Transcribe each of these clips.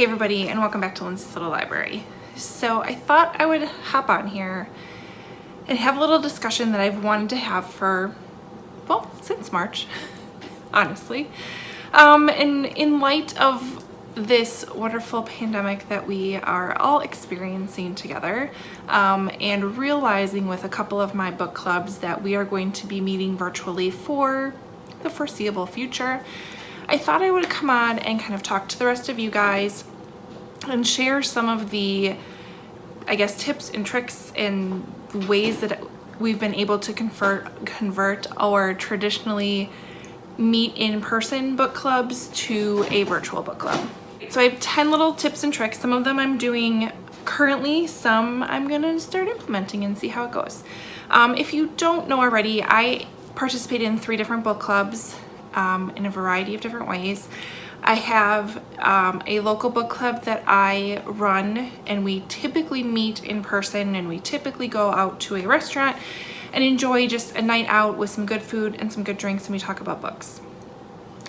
Hey everybody, and welcome back to Lindsey's Little Library. So I thought I would hop on here and have a little discussion that I've wanted to have for, well, since March, honestly. And in light of this wonderful pandemic that we are all experiencing together, and realizing with a couple of my book clubs that we are going to be meeting virtually for the foreseeable future, I thought I would come on and kind of talk to the rest of you guys and share some of the, I guess, tips and tricks and ways that we've been able to convert our traditionally meet in-person book clubs to a virtual book club. So I have 10 little tips and tricks. Some of them I'm doing currently, some I'm gonna start implementing and see how it goes. If you don't know already, I participate in 3 different book clubs in a variety of different ways. I have a local book club that I run, and we typically meet in person, and we typically go out to a restaurant and enjoy just a night out with some good food and some good drinks, and we talk about books.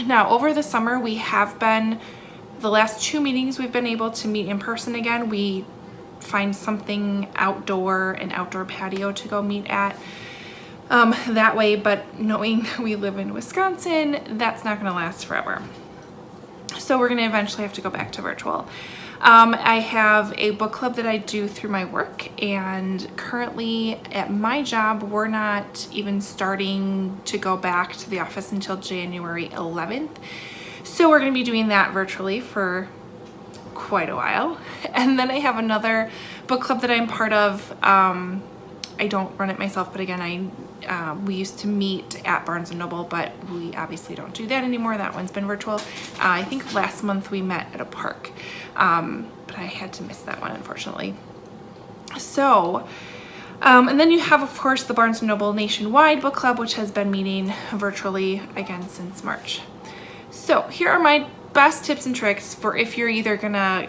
Now, over the summer, we have been, the last 2 meetings we've been able to meet in person again. We find something outdoor, an outdoor patio to go meet at. That way, but knowing we live in Wisconsin, that's not gonna last forever. So we're gonna eventually have to go back to virtual. I have a book club that I do through my work, and currently at my job, we're not even starting to go back to the office until January 11th. So we're gonna be doing that virtually for quite a while. And then I have another book club that I'm part of. I don't run it myself, but again, we used to meet at Barnes & Noble, but we obviously don't do that anymore. That one's been virtual. I think last month we met at a park, but I had to miss that one, unfortunately. So, and then you have, of course, the Barnes & Noble Nationwide Book Club, which has been meeting virtually again since March. So here are my best tips and tricks for if you're either gonna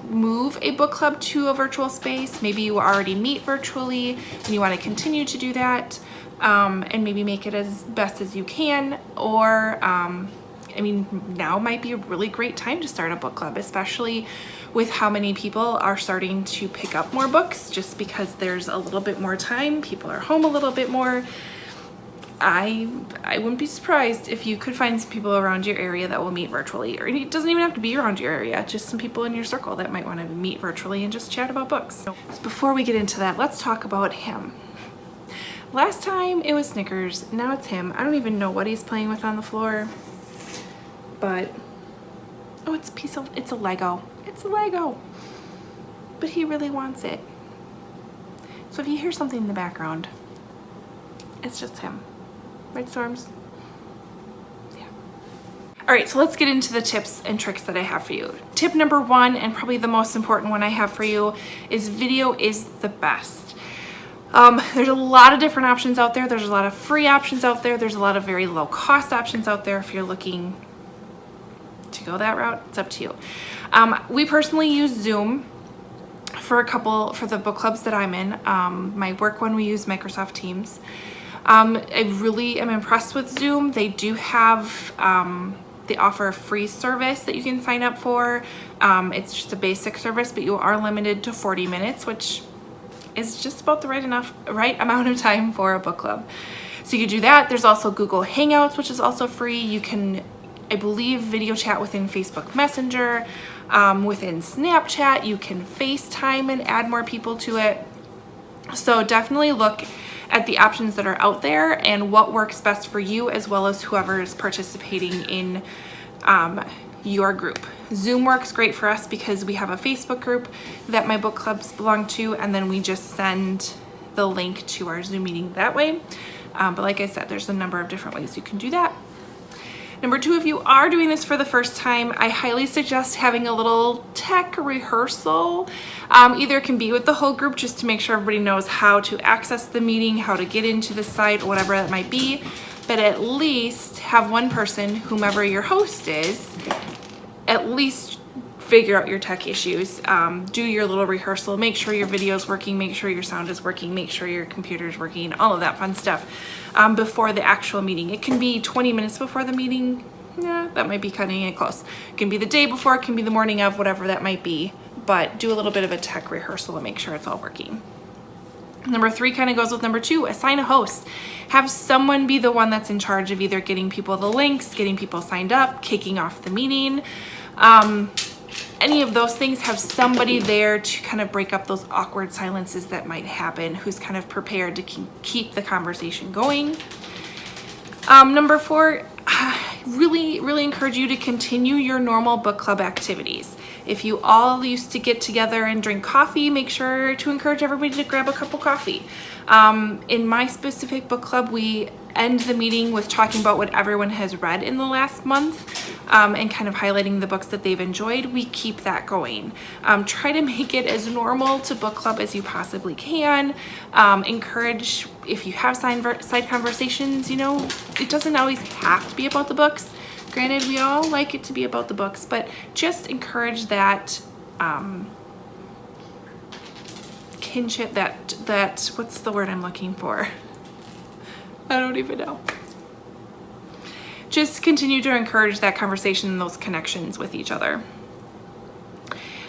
move a book club to a virtual space. Maybe you already meet virtually and you want to continue to do that, and maybe make it as best as you can. Or I mean, now might be a really great time to start a book club, especially with how many people are starting to pick up more books just because there's a little bit more time. People are home a little bit more. I wouldn't be surprised if you could find some people around your area that will meet virtually, or it doesn't even have to be around your area, just some people in your circle that might want to meet virtually and just chat about books. So before we get into that, let's talk about him. Last time it was Snickers, now it's him. I don't even know what he's playing with on the floor, but oh, it's a Lego. It's a Lego, but he really wants it. So if you hear something in the background, it's just him. Right, Storms? Yeah. All right, so let's get into the tips and tricks that I have for you. Tip number 1, and probably the most important one I have for you, is video is the best. There's a lot of different options out there. There's a lot of free options out there. There's a lot of very low cost options out there. If you're looking to go that route, it's up to you. We personally use Zoom for the book clubs that I'm in. My work one, we use Microsoft Teams. I really am impressed with Zoom. They do have, they offer a free service that you can sign up for. It's just a basic service, but you are limited to 40 minutes, which is just about the right amount of time for a book club. So you can do that. There's also Google Hangouts, which is also free. You can, I believe, video chat within Facebook Messenger, within Snapchat. You can FaceTime and add more people to it. So definitely look at the options that are out there and what works best for you, as well as whoever is participating in your group. Zoom works great for us because we have a Facebook group that my book clubs belong to, and then we just send the link to our Zoom meeting that way. But like I said, there's a number of different ways you can do that. Number 2, if you are doing this for the first time, I highly suggest having a little tech rehearsal. Either it can be with the whole group just to make sure everybody knows how to access the meeting, how to get into the site, or whatever that might be, but at least have one person, whomever your host is, at least figure out your tech issues. Do your little rehearsal, make sure your video is working, make sure your sound is working, make sure your computer is working, all of that fun stuff before the actual meeting. It can be 20 minutes before the meeting, yeah, that might be cutting it close. It can be the day before, it can be the morning of, whatever that might be, but do a little bit of a tech rehearsal to make sure it's all working. Number 3 kind of goes with number 2, assign a host. Have someone be the one that's in charge of either getting people the links, getting people signed up, kicking off the meeting. Any of those things, have somebody there to kind of break up those awkward silences that might happen, who's kind of prepared to keep the conversation going. Number 4, really encourage you to continue your normal book club activities. If you all used to get together and drink coffee, make sure to encourage everybody to grab a cup of coffee. In my specific book club, we end the meeting with talking about what everyone has read in the last month, and kind of highlighting the books that they've enjoyed. We keep that going. Try to make it as normal to book club as you possibly can. Encourage, if you have side conversations, you know, it doesn't always have to be about the books. Granted, we all like it to be about the books, but just encourage that kinship, that what's the word I'm looking for? I don't even know. Just continue to encourage that conversation and those connections with each other.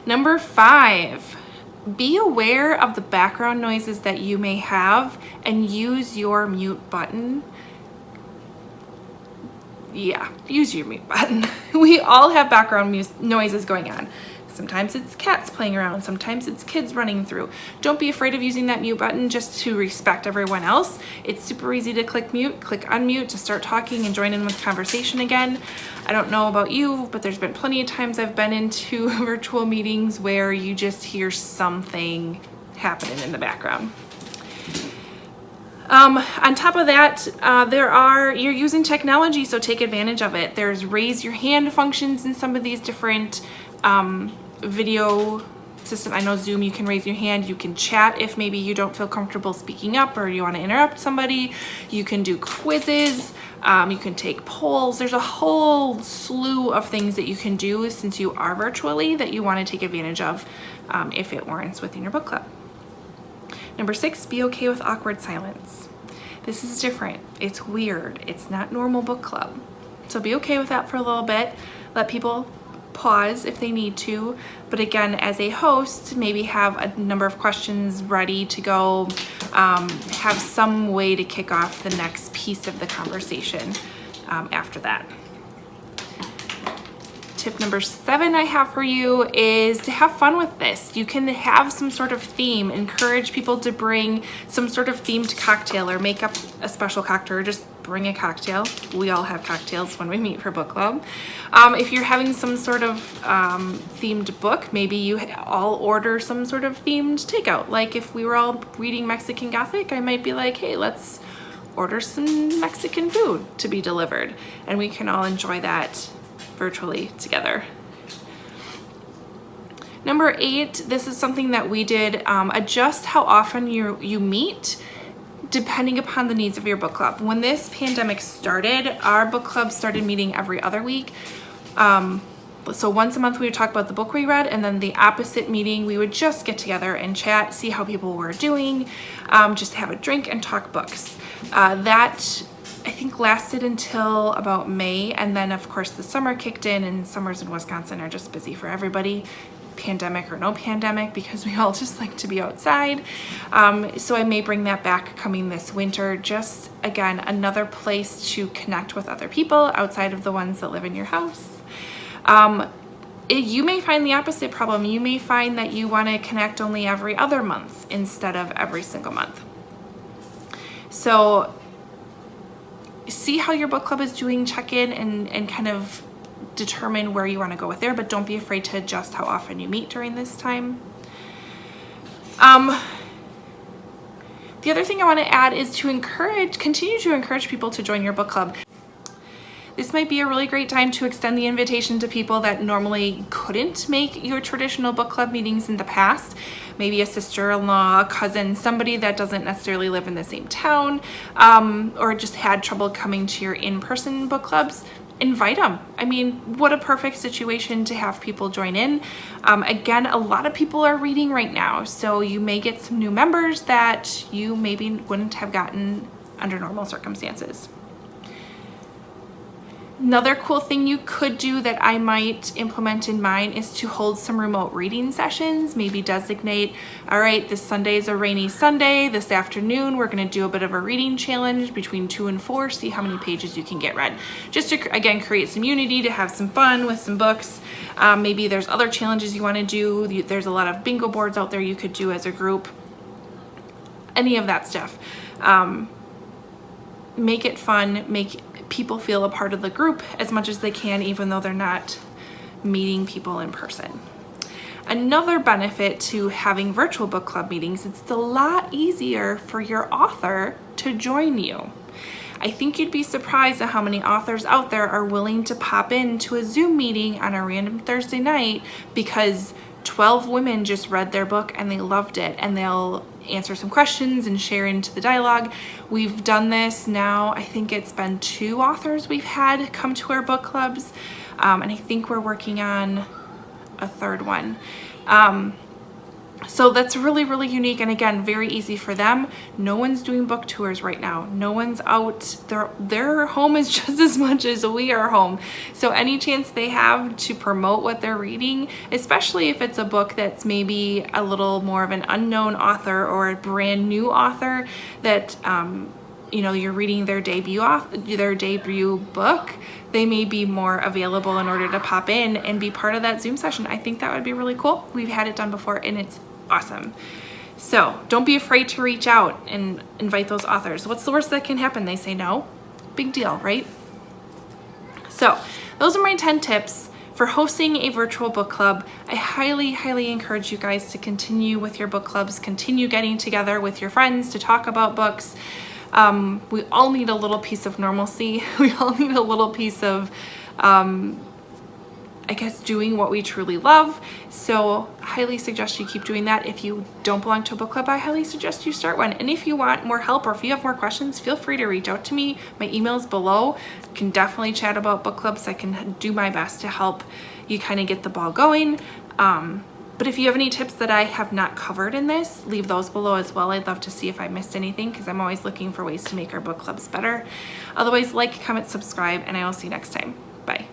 Number 5, be aware of the background noises that you may have and use your mute button. Yeah, use your mute button. We all have background noises going on. Sometimes it's cats playing around, sometimes it's kids running through. Don't be afraid of using that mute button, just to respect everyone else. It's super easy to click mute, click unmute to start talking and join in with conversation again. I don't know about you, but there's been plenty of times I've been into virtual meetings where you just hear something happening in the background. On top of that, you're using technology, so take advantage of it. There's raise your hand functions in some of these different video system. I know Zoom, you can raise your hand, you can chat if maybe you don't feel comfortable speaking up or you want to interrupt somebody. You can do quizzes, you can take polls. There's a whole slew of things that you can do since you are virtually that you want to take advantage of if it warrants within your book club. Number 6, be okay with awkward silence. This is different. It's weird. It's not normal book club. So be okay with that for a little bit. Let people pause if they need to. But again, as a host, maybe have a number of questions ready to go. Have some way to kick off the next piece of the conversation after that. Tip number 7 I have for you is to have fun with this. You can have some sort of theme, encourage people to bring some sort of themed cocktail or make up a special cocktail, or just bring a cocktail. We all have cocktails when we meet for book club. If you're having some sort of themed book, maybe you all order some sort of themed takeout. Like if we were all reading Mexican Gothic, I might be like, hey, let's order some Mexican food to be delivered, and we can all enjoy that virtually together. Number 8, this is something that we did. Adjust how often you meet depending upon the needs of your book club. When this pandemic started, our book club started meeting every other week. So once a month we would talk about the book we read, and then the opposite meeting we would just get together and chat, see how people were doing, just have a drink and talk books. That I think lasted until about May, and then of course the summer kicked in, and summers in Wisconsin are just busy for everybody, pandemic or no pandemic, because we all just like to be outside. So I may bring that back coming this winter. Just again, another place to connect with other people outside of the ones that live in your house. You may find the opposite problem. You may find that you want to connect only every other month instead of every single month. So see how your book club is doing, check in and kind of determine where you want to go with there, but don't be afraid to adjust how often you meet during this time. The other thing I want to add is to continue to encourage people to join your book club. This might be a really great time to extend the invitation to people that normally couldn't make your traditional book club meetings in the past. Maybe a sister-in-law, a cousin, somebody that doesn't necessarily live in the same town, or just had trouble coming to your in-person book clubs. Invite them. I mean, what a perfect situation to have people join in. Again, a lot of people are reading right now, so you may get some new members that you maybe wouldn't have gotten under normal circumstances. Another cool thing you could do that I might implement in mine is to hold some remote reading sessions. Maybe designate, all right, this Sunday is a rainy Sunday. This afternoon, we're gonna do a bit of a reading challenge between 2 and 4, see how many pages you can get read. Just to, again, create some unity, to have some fun with some books. Maybe there's other challenges you wanna do. There's a lot of bingo boards out there you could do as a group. Any of that stuff. Make it fun, make people feel a part of the group as much as they can, even though they're not meeting people in person. Another benefit to having virtual book club meetings, it's a lot easier for your author to join you. I think you'd be surprised at how many authors out there are willing to pop into a Zoom meeting on a random Thursday night because 12 women just read their book and they loved it, and they'll answer some questions and share into the dialogue. We've done this now, I think it's been 2 authors we've had come to our book clubs, and I think we're working on a 3rd one. So that's really, really unique, and again, very easy for them. No one's doing book tours right now. No one's out. Their home is just as much as we are home. So any chance they have to promote what they're reading, especially if it's a book that's maybe a little more of an unknown author or a brand new author that you know, you're reading their debut book, they may be more available in order to pop in and be part of that Zoom session. I think that would be really cool. We've had it done before and it's awesome. So don't be afraid to reach out and invite those authors. What's the worst that can happen? They say no. Big deal, right? So those are my 10 tips for hosting a virtual book club. I highly, highly encourage you guys to continue with your book clubs, continue getting together with your friends to talk about books. We all need a little piece of normalcy. We all need a little piece of, I guess, doing what we truly love. So I highly suggest you keep doing that. If you don't belong to a book club, I highly suggest you start one. And if you want more help or if you have more questions, feel free to reach out to me. My email's below. You can definitely chat about book clubs. I can do my best to help you kind of get the ball going. But if you have any tips that I have not covered in this, leave those below as well. I'd love to see if I missed anything because I'm always looking for ways to make our book clubs better. Otherwise, like, comment, subscribe, and I will see you next time. Bye.